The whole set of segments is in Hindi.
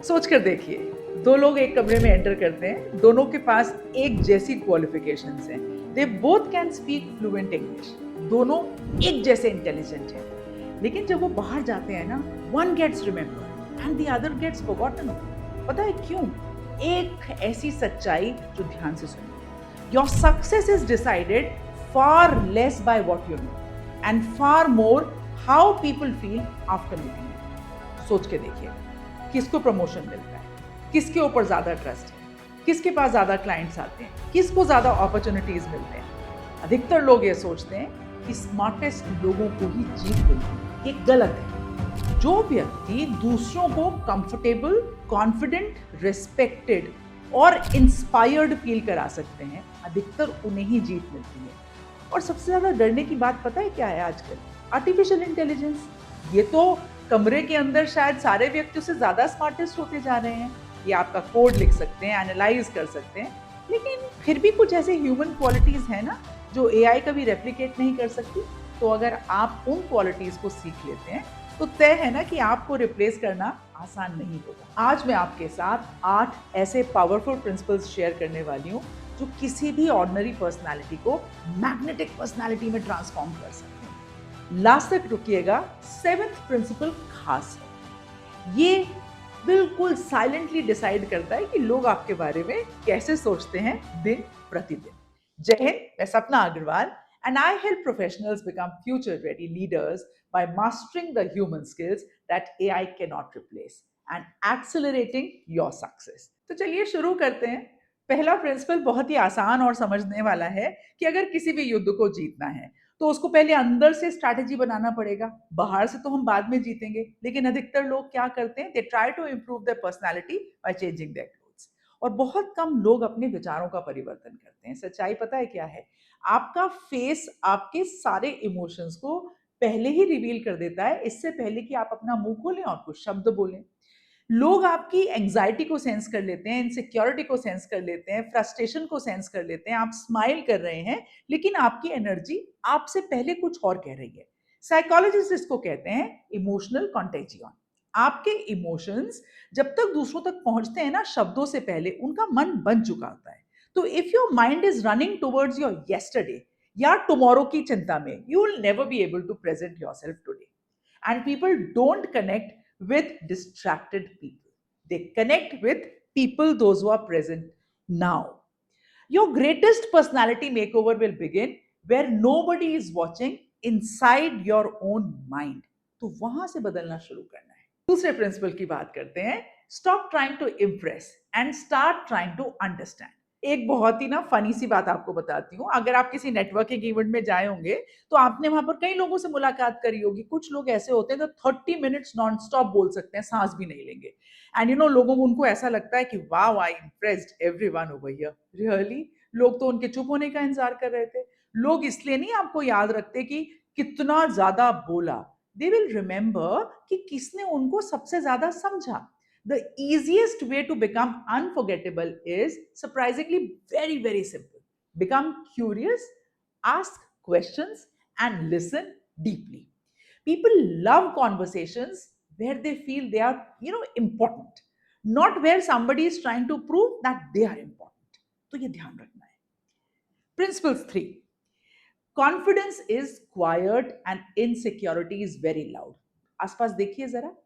सोच कर देखिए, दो लोग एक कमरे में एंटर करते हैं, दोनों के पास एक जैसी क्वालिफिकेशंस हैं। They both can speak fluent English, दोनों एक जैसे इंटेलिजेंट हैं। लेकिन जब वो बाहर जाते हैं ना, one gets remembered and the other gets forgotten. पता है क्यों? एक ऐसी सच्चाई जो ध्यान से सुनिए, your success is decided far less by what you know and far more how people feel after meeting you. सोच के देखिए, किसको प्रमोशन मिलता है, किसके ऊपर ज्यादा ट्रस्ट है, किसके पास ज्यादा क्लाइंट्स आते हैं, किसको ज्यादा अपॉर्चुनिटीज मिलते हैं। अधिकतर लोग ये सोचते हैं कि स्मार्टेस्ट लोगों को ही जीत मिलती है। ये गलत है। जो व्यक्ति दूसरों को कंफर्टेबल, कॉन्फिडेंट, रिस्पेक्टेड और इंस्पायर्ड फील करा सकते हैं, अधिकतर उन्हें ही जीत मिलती है। और सबसे ज्यादा डरने की बात पता है क्या है आजकल? Artificial intelligence. ये तो कमरे के अंदर शायद सारे व्यक्तियों से ज्यादा स्मार्टेस्ट होते जा रहे हैं। ये आपका कोड लिख सकते हैं, एनालाइज कर सकते हैं, लेकिन फिर भी कुछ ऐसे ह्यूमन क्वालिटीज हैं ना जो एआई कभी रेप्लिकेट नहीं कर सकती। तो अगर आप उन क्वालिटीज को सीख लेते हैं तो तय है ना कि आपको रिप्लेस करना आसान नहीं होगा। आज मैं आपके साथ 8 ऐसे पावरफुल प्रिंसिपल्स शेयर करने वाली हूँ जो किसी भी ऑर्डिनरी पर्सनालिटी को मैग्नेटिक पर्सनालिटी में ट्रांसफॉर्म कर सकते हैं। लास्ट तक रुकिएगा, 7th प्रिंसिपल खास है। ये बिल्कुल साइलेंटली डिसाइड करता है कि लोग आपके बारे में कैसे सोचते हैं दिन प्रतिदिन। जय हिंद, मैं सपना Agarwal and I help professionals become future ready leaders by mastering the human skills that AI cannot replace and accelerating your success। तो चलिए शुरू करते हैं। पहला प्रिंसिपल बहुत ही आसान और समझने वाला है कि अगर किसी भी युद्ध को जीतना है तो उसको पहले अंदर से स्ट्रैटेजी बनाना पड़ेगा। बाहर से तो हम बाद में जीतेंगे, लेकिन अधिकतर लोग क्या करते हैं? They try to improve their personality by changing their clothes. और बहुत कम लोग अपने विचारों का परिवर्तन करते हैं। सच्चाई पता है क्या है? आपका फेस आपके सारे इमोशंस को पहले ही रिवील कर देता है, इससे पहले कि आप अपना मुंह खोलें और कुछ शब्द बोलें। लोग आपकी एंग्जाइटी को सेंस कर लेते हैं, इनसिक्योरिटी को सेंस कर लेते हैं, फ्रस्ट्रेशन को सेंस कर लेते हैं। आप स्माइल कर रहे हैं, लेकिन आपकी एनर्जी आपसे पहले कुछ और कह रही है। साइकोलॉजिस्ट इसको कहते हैं इमोशनल कॉन्टेजियन। आपके इमोशंस जब तक दूसरों तक पहुंचते हैं ना, शब्दों से पहले उनका मन बन चुका होता है। तो if your mind is running towards your yesterday या टुमारो की चिंता में, you will never be able to present yourself today. And people don't connect with distracted people. They connect with people, those who are present now. Your greatest personality makeover will begin where nobody is watching, inside your own mind. तो वहां से बदलना शुरू करना है। दूसरे प्रिंसिपल की बात करते हैं। Stop trying to impress and start trying to understand. एक बहुत ही ना फनी सी बात आपको बताती हूँ। अगर आप किसी नेटवर्किंग इवेंट में जाए होंगे तो आपने वहां पर कई लोगों से मुलाकात करी होगी। कुछ लोग ऐसे होते हैं जो 30 मिनट्स नॉन स्टॉप बोल सकते हैं, सांस भी नहीं लेंगे। एंड लोगों को उनको ऐसा लगता है कि wow, I impressed everyone over here. Really? लोग तो उनके चुप होने का इंतजार कर रहे थे। लोग इसलिए नहीं आपको याद रखते कि कितना ज्यादा बोला, दे विल रिमेंबर कि किसने उनको सबसे ज्यादा समझा। The easiest way to become unforgettable is surprisingly very, very simple. Become curious, ask questions, and listen deeply. People love conversations where they feel they are, important, not where somebody is trying to prove that they are important. तो ये ध्यान रखना है। Principles 3. Confidence is quiet and insecurity is very loud. आसपास देखिए जरा।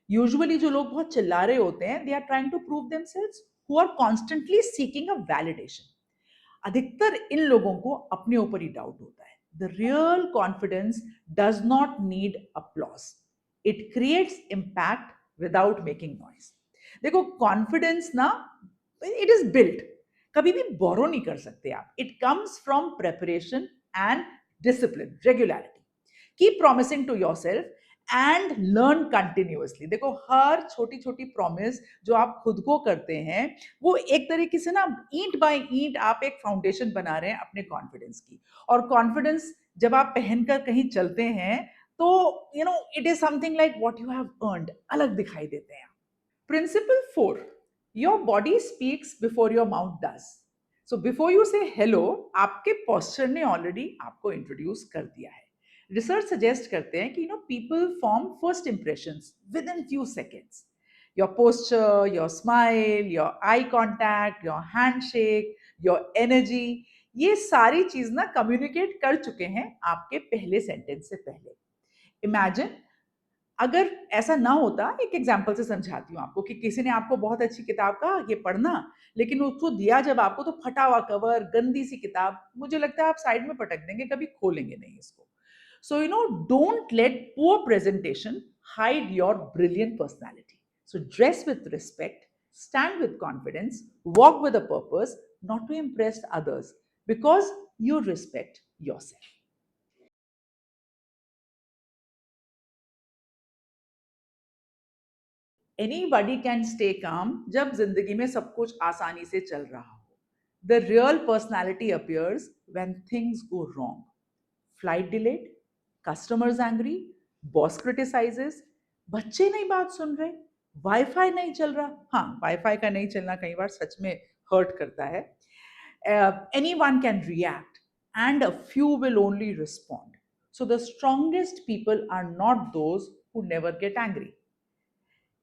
यूजुअली जो लोग बहुत चिल्ला रहे होते हैं, they are trying to prove themselves, who are constantly seeking a validation. अधिकतर इन लोगों को अपने ऊपर ही डाउट होता है। The real confidence does not need applause, it creates impact without making noise. देखो, कॉन्फिडेंस ना, इट इज बिल्ट, कभी भी बोरो नहीं कर सकते आप। It comes from preparation and discipline, regularity. Keep promising to yourself and learn continuously. देखो, हर छोटी छोटी प्रॉमिस जो आप खुद को करते हैं, वो एक तरीके से ना ईंट बाय ईंट आप एक फाउंडेशन बना रहे हैं अपने कॉन्फिडेंस की। और कॉन्फिडेंस जब आप पहनकर कहीं चलते हैं तो it is something like what you have earned, अलग दिखाई देते हैं। Principle 4. Your body speaks before your mouth does. So before you say hello, आपके पोस्चर ने ऑलरेडी आपको इंट्रोड्यूस कर दिया है। रिसर्च सजेस्ट करते हैं कि people form first impressions within few seconds. Your posture, your smile, your eye contact, your handshake, your energy, ये सारी चीज ना कम्युनिकेट कर चुके हैं आपके पहले सेंटेंस से पहले. इमेजिन अगर ऐसा ना होता, एक एग्जाम्पल से समझाती हूँ आपको, कि किसी ने आपको बहुत अच्छी किताब कहा ये पढ़ना, लेकिन उसको दिया जब आपको तो फटा हुआ कवर, गंदी सी किताब, मुझे लगता है आप साइड में पटक देंगे, कभी खोलेंगे नहीं इसको. So don't let poor presentation hide your brilliant personality. So dress with respect, stand with confidence, walk with a purpose, not to impress others, because you respect yourself. Anybody can stay calm जब जिंदगी में सब कुछ आसानी से चल रहा हो. The real personality appears when things go wrong. Flight delayed, customers angry, boss criticizes, बच्चे नहीं बात सुन रहे, वाईफाई नहीं चल रहा. हाँ, वाईफाई का नहीं चलना कई बार सच में हर्ट करता है. Anyone can react, and a few will only respond. So the strongest people are not those who never get angry.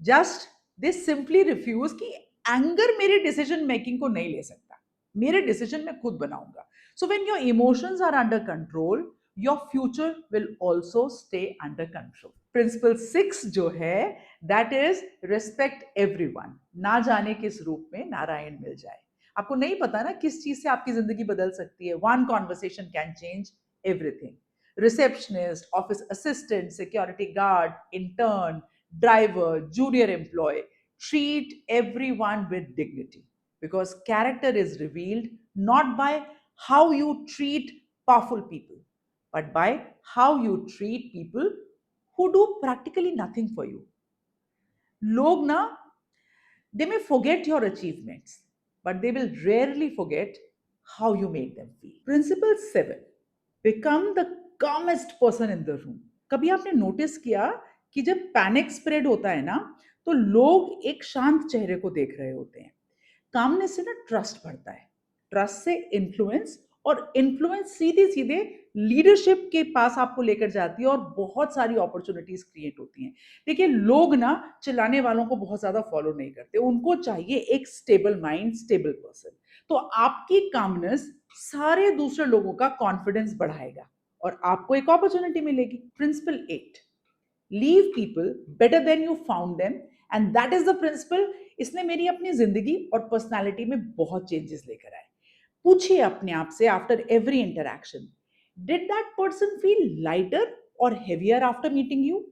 Just they simply refuse कि एंगर मेरे डिसीजन मेकिंग को नहीं ले सकता, मेरे डिसीजन मैं खुद बनाऊंगा. So when your emotions are under control, your future will also stay under control. Principle 6 जो है, दैट इज रिस्पेक्ट एवरीवन. ना जाने किस रूप में नारायण मिल जाए. आपको नहीं पता ना किस चीज से आपकी जिंदगी बदल सकती है. One conversation can change everything. Receptionist, office assistant, security guard, intern, driver, junior employee, treat everyone with dignity, because character is revealed not by how you treat powerful people, but by how you treat people who do practically nothing for you. Log na, they may forget your achievements, but they will rarely forget how you made them feel. Principle 7, become the calmest person in the room. कभी आपने नोटिस किया कि जब पैनिक स्प्रेड होता है ना, तो लोग एक शांत चेहरे को देख रहे होते हैं. कामनेस से ना ट्रस्ट बढ़ता है, ट्रस्ट से इन्फ्लुएंस, और इन्फ्लुएंस सीधे सीधे लीडरशिप के पास आपको लेकर जाती है, और बहुत सारी अपॉर्चुनिटीज क्रिएट होती हैं. देखिए, लोग ना चिल्लाने वालों को बहुत ज्यादा फॉलो नहीं करते, उनको चाहिए एक स्टेबल माइंड, स्टेबल पर्सन. तो आपकी कामनेस सारे दूसरे लोगों का कॉन्फिडेंस बढ़ाएगा, और आपको एक अपॉर्चुनिटी मिलेगी. Principle 8, leave people better than you found them, and that is the principle. इसने मेरी अपनी जिंदगी और पर्सनालिटी में बहुत चेंजेस लेकर आए. पूछिए अपने आप से after every interaction, did that person feel lighter or heavier after meeting you?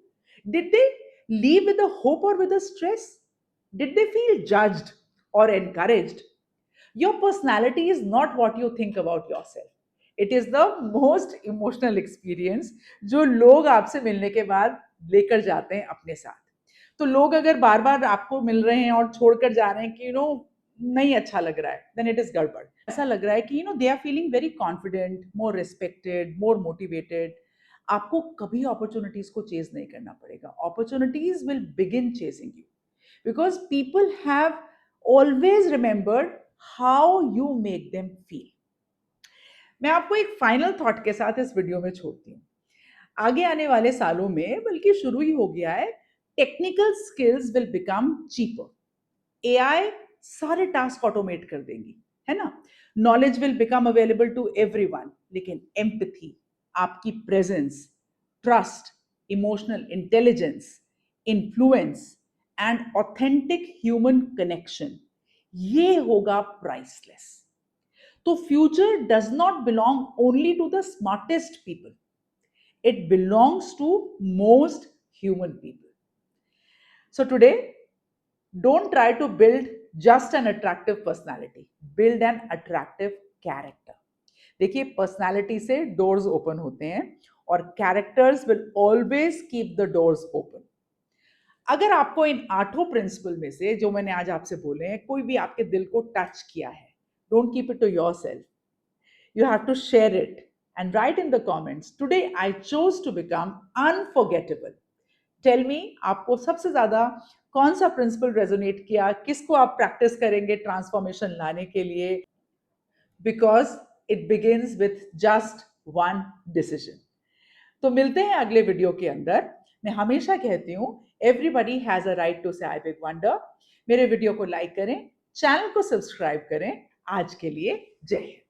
Did they leave with a hope or with a stress? Did they feel judged or encouraged? Your personality is not what you think about yourself. It is the most emotional experience जो लोग आपसे मिलने के बाद लेकर जाते हैं अपने साथ. तो लोग अगर बार बार आपको मिल रहे हैं और छोड़कर जा रहे हैं कि नहीं अच्छा लग रहा है, देन इट इज गड़बड़. ऐसा लग रहा है कि they are feeling very confident, more respected, more motivated. आपको कभी अपॉर्चुनिटीज को चेज नहीं करना पड़ेगा. Opportunities will begin chasing you, because people have always remembered how you make them feel. मैं आपको एक फाइनल थॉट के साथ इस वीडियो में छोड़ती हूँ. आगे आने वाले सालों में, बल्कि शुरू ही हो गया है, technical skills will become cheaper. AI सारे टास्क ऑटोमेट कर देंगी, है ना. Knowledge will become available to everyone, लेकिन एम्पथी, आपकी presence, trust, emotional intelligence, influence and authentic human connection, ये होगा प्राइसलेस. तो future does not belong only to the smartest people, it belongs to most human people. So today, don't try to build just an attractive personality, build an attractive character. देखिए, पर्सनालिटी से डोर्स ओपन होते हैं, और characters will always keep the doors open. अगर आपको इन 8 प्रिंसिपल में से जो मैंने आज आपसे बोले हैं, कोई भी आपके दिल को टच किया है, don't keep it to yourself. You have to share it and write in the comments, today I chose to become unforgettable. Tell me, आपको सबसे ज्यादा कौन सा प्रिंसिपल रेजोनेट किया, किसको आप प्रैक्टिस करेंगे ट्रांसफॉर्मेशन लाने के लिए, because it begins with just one decision. तो मिलते हैं अगले वीडियो के अंदर. मैं हमेशा कहती हूं, everybody has a right to say I big wonder. मेरे वीडियो को लाइक करें, चैनल को सब्सक्राइब करें। आज के लिए जय हिंद।